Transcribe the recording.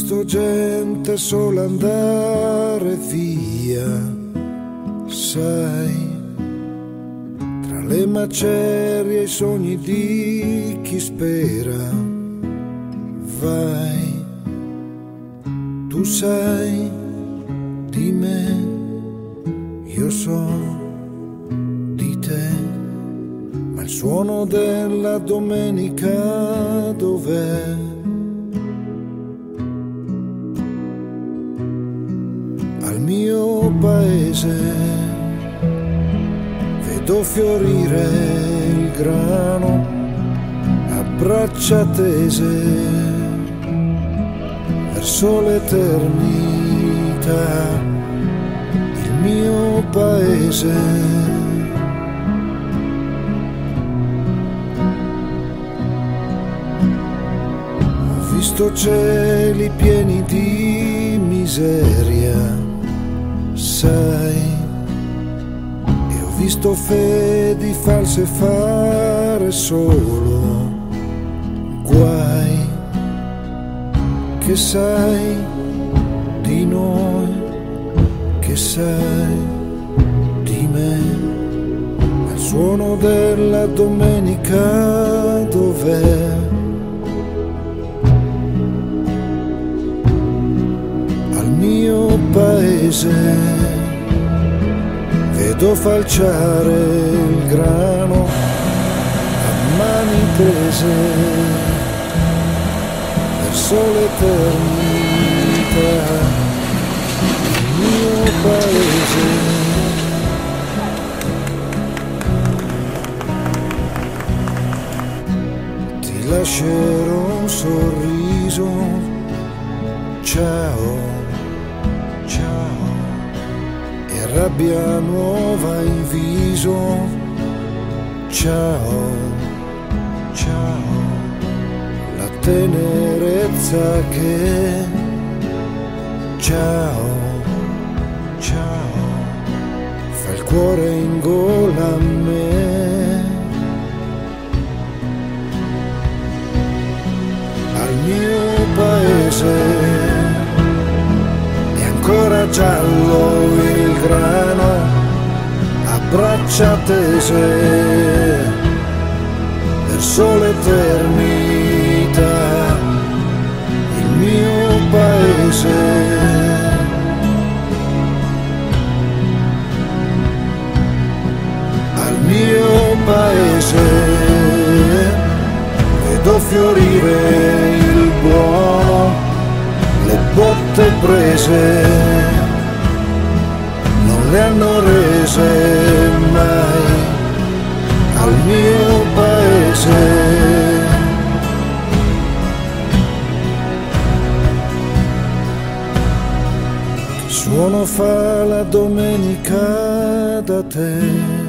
visto gente sola andare via, sai, tra le macerie e i sogni di chi spera. Vai, tu sai di me, io so di te, ma il suono della domenica dov'è? Al mio paese vedo fiorire il grano a braccia tese verso l'eternità. Il mio paese ho visto cieli pieni di miseria, sai, e ho visto fedi false fare solo guai. Che sai di noi, che sai di me, ma il suono della domenica dov'è? Al mio paese vedo falciare il grano a mani tese verso l'eternità. Il mio paese ti lascerò un sorriso, ciao, ciao, e rabbia nuova in viso, ciao, ciao, la tenerezza che, ciao, ciao, fa il cuore in gola a me. Al mio paese è ancora giallo il grano a braccia tese verso l'eternità. Il mio paese al mio paese vedo fiorire il buono, le botte prese non le hanno rese mai. Al mio paese che suono fa la domenica da te?